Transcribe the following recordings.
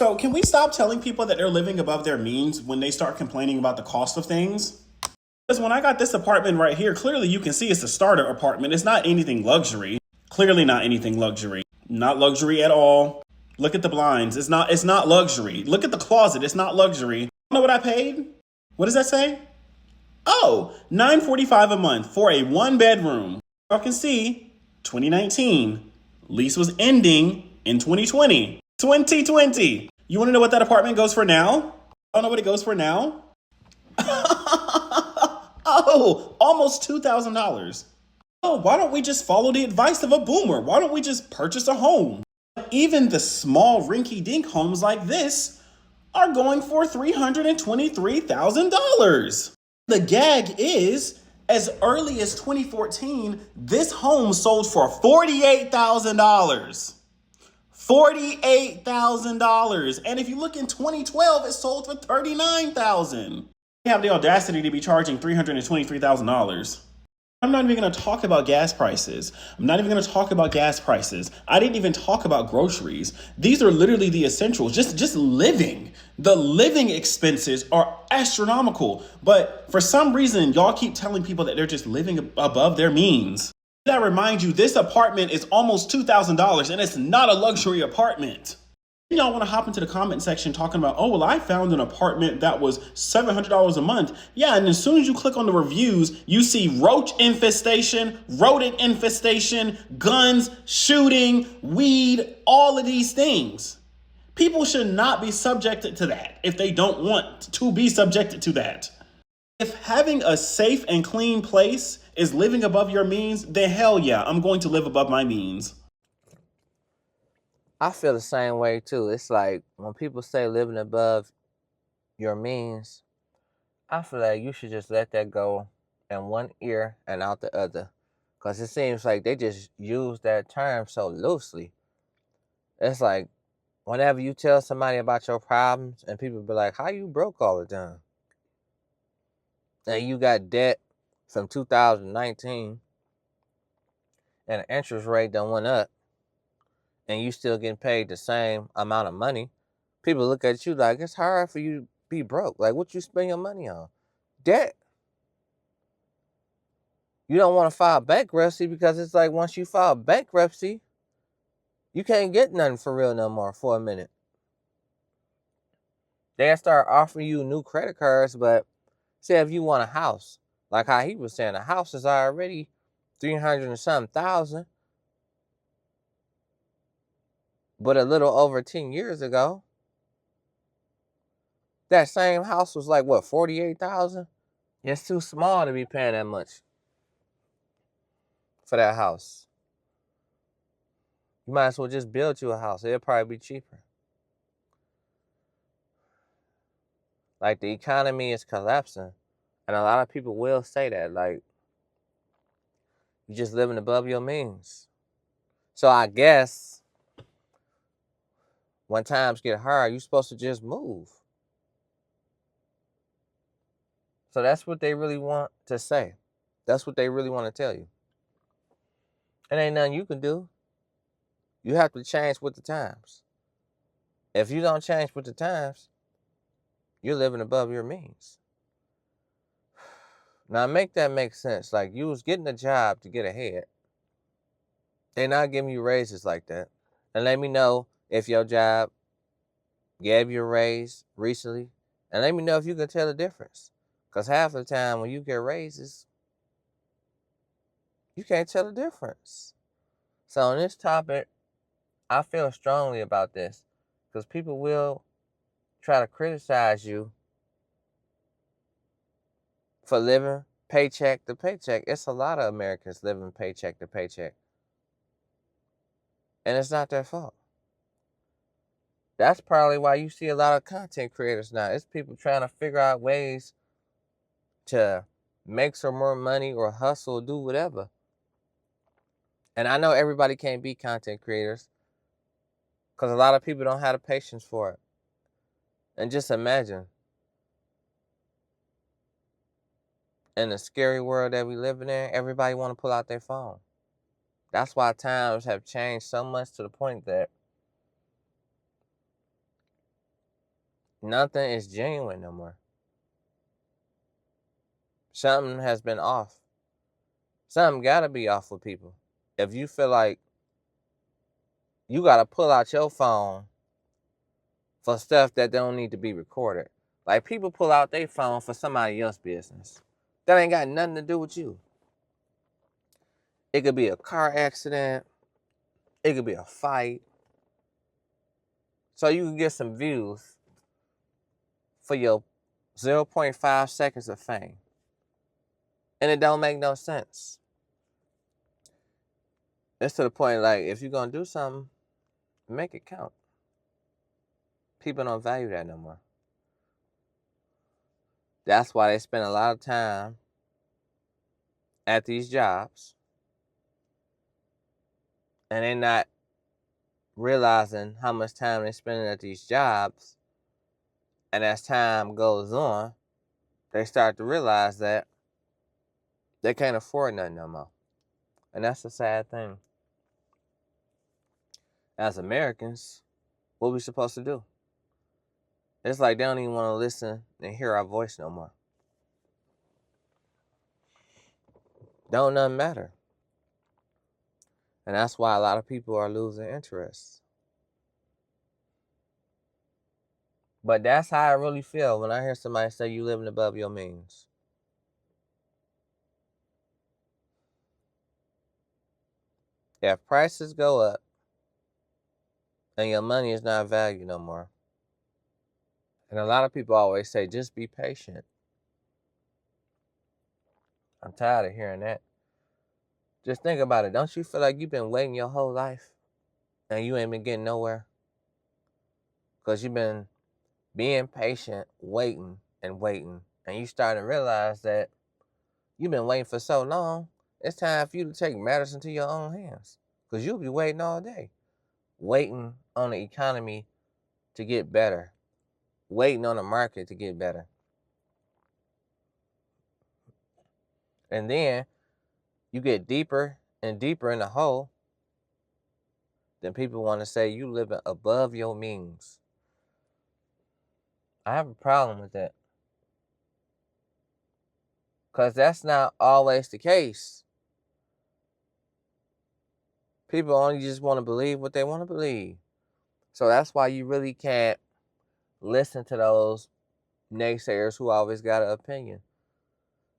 So can we stop telling people that they're living above their means when they start complaining about the cost of things? Because when I got this apartment right here, clearly you can see it's a starter apartment. It's not anything luxury. Clearly not anything luxury. Not luxury at all. Look at the blinds. It's not luxury. Look at the closet. It's not luxury. You know what I paid? What does that say? Oh, $945 a month for a one bedroom. Y'all can see 2019. Lease was ending in 2020. 2020. You want to know what that apartment goes for now? I don't know what it goes for now. Oh, almost $2,000. Oh, why don't we just follow the advice of a boomer? Why don't we just purchase a home? Even the small rinky dink homes like this are going for $323,000. The gag is, as early as 2014, this home sold for $48,000. $48,000. And if you look in 2012, it sold for $39,000. They have the audacity to be charging $323,000. I'm not even going to talk about gas prices. I'm not even going to talk about gas prices. I didn't even talk about groceries. These are literally the essentials. Just living. The living expenses are astronomical. But for some reason, y'all keep telling people that they're just living above their means. I remind you, this apartment is almost $2,000 and it's not a luxury apartment. Y'all want to hop into the comment section talking about, oh, well, I found an apartment that was $700 a month. Yeah, and as soon as you click on the reviews, you see roach infestation, rodent infestation, guns, shooting, weed, all of these things. People should not be subjected to that if they don't want to be subjected to that. If having a safe and clean place is living above your means, then hell yeah, I'm going to live above my means. I feel the same way too. It's like when people say living above your means, I feel like you should just let that go in one ear and out the other. Because it seems like they just use that term so loosely. It's like whenever you tell somebody about your problems and people be like, how you broke all the time? And you got debt from 2019 and the interest rate done went up and you still getting paid the same amount of money, people look at you like it's hard for you to be broke. Like, what you spend your money on? Debt. You don't want to file bankruptcy because it's like once you file bankruptcy, you can't get nothing for real no more for a minute. They'll start offering you new credit cards, but say if you want a house, like how he was saying, a house is already 300 and something thousand. But a little over 10 years ago, that same house was like what, 48,000? It's too small to be paying that much for that house. You might as well just build you a house. It'll probably be cheaper. Like the economy is collapsing. And a lot of people will say that. Like, you're just living above your means. So I guess when times get hard, you're supposed to just move. So that's what they really want to say. That's what they really want to tell you. It ain't nothing you can do. You have to change with the times. If you don't change with the times, you're living above your means. Now make that make sense. Like you was getting a job to get ahead. They're not giving you raises like that. And let me know if your job gave you a raise recently. And let me know if you can tell the difference. Because half the time when you get raises, you can't tell the difference. So on this topic, I feel strongly about this. Because people will try to criticize you for living paycheck to paycheck. It's a lot of Americans living paycheck to paycheck. And it's not their fault. That's probably why you see a lot of content creators now. It's people trying to figure out ways to make some more money or hustle, do whatever. And I know everybody can't be content creators because a lot of people don't have the patience for it. And just imagine, in the scary world that we live in, everybody want to pull out their phone. That's why times have changed so much to the point that Nothing is genuine no more. Something has been off. Something gotta be off with people. If you feel like you gotta pull out your phone for stuff that don't need to be recorded. Like people pull out their phone for somebody else's business. That ain't got nothing to do with you. It could be a car accident. It could be a fight. So you can get some views for your 0.5 seconds of fame. And it don't make no sense. It's to the point like if you're gonna do something, make it count. People don't value that no more. That's why they spend a lot of time at these jobs and they're not realizing how much time they're spending at these jobs. And as time goes on, they start to realize that they can't afford nothing no more. And that's a sad thing. As Americans, what we supposed to do? It's like they don't even want to listen and hear our voice no more. Don't nothing matter. And that's why a lot of people are losing interest. But that's how I really feel when I hear somebody say you living above your means. If prices go up and your money is not valued no more, and a lot of people always say, just be patient. I'm tired of hearing that. Just think about it. Don't you feel like you've been waiting your whole life and you ain't been getting nowhere? Because you've been being patient, waiting and waiting. And you starting to realize that you've been waiting for so long, it's time for you to take matters into your own hands. Because you'll be waiting all day. Waiting on the economy to get better. Waiting on the market to get better. And then you get deeper and deeper in the hole, then people want to say you living above your means. I have a problem with that. Because that's not always the case. People only just want to believe what they want to believe. So that's why you really can't listen to those naysayers who always got an opinion.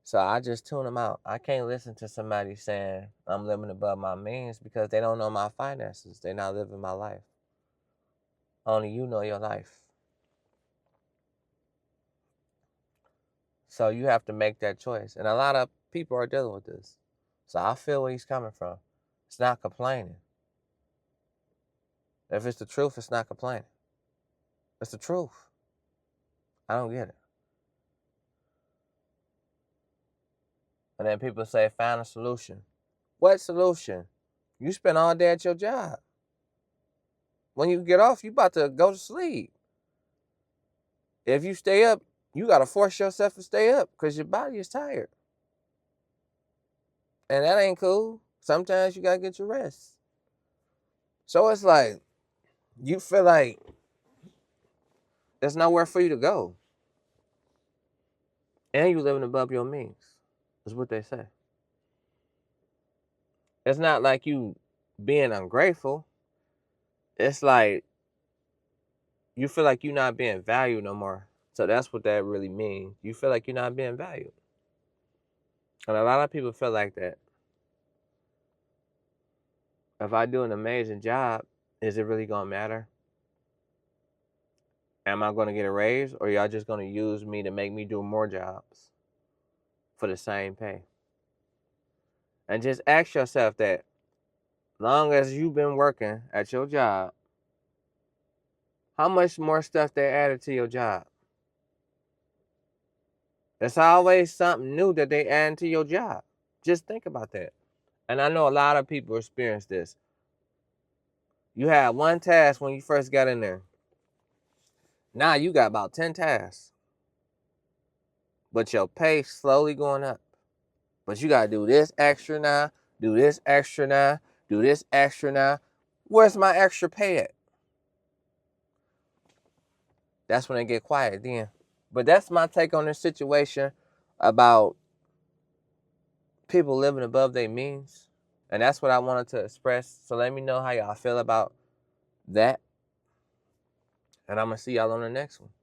So I just tune them out. I can't listen to somebody saying I'm living above my means because they don't know my finances. They're not living my life. Only you know your life. So you have to make that choice. And a lot of people are dealing with this. So I feel where he's coming from. It's not complaining. If it's the truth, it's not complaining. It's the truth. I don't get it. And then people say, find a solution. What solution? You spend all day at your job. When you get off, you about to go to sleep. If you stay up, you got to force yourself to stay up because your body is tired. And that ain't cool. Sometimes you got to get your rest. So it's like, you feel like there's nowhere for you to go. And you living above your means, is what they say. It's not like you being ungrateful. It's like you feel like you're not being valued no more. So that's what that really means. You feel like you're not being valued. And a lot of people feel like that. If I do an amazing job, is it really going to matter? Am I going to get a raise, or y'all just going to use me to make me do more jobs for the same pay? And just ask yourself that. Long as you've been working at your job, how much more stuff they added to your job? There's always something new that they add to your job. Just think about that. And I know a lot of people experience this. You had one task when you first got in there. Now you got about 10 tasks. But your pay slowly going up. But you got to do this extra now, do this extra now, do this extra now. Where's my extra pay at? That's when they get quiet then. But that's my take on this situation about people living above their means. And that's what I wanted to express. So let me know how y'all feel about that. And I'm going to see y'all on the next one.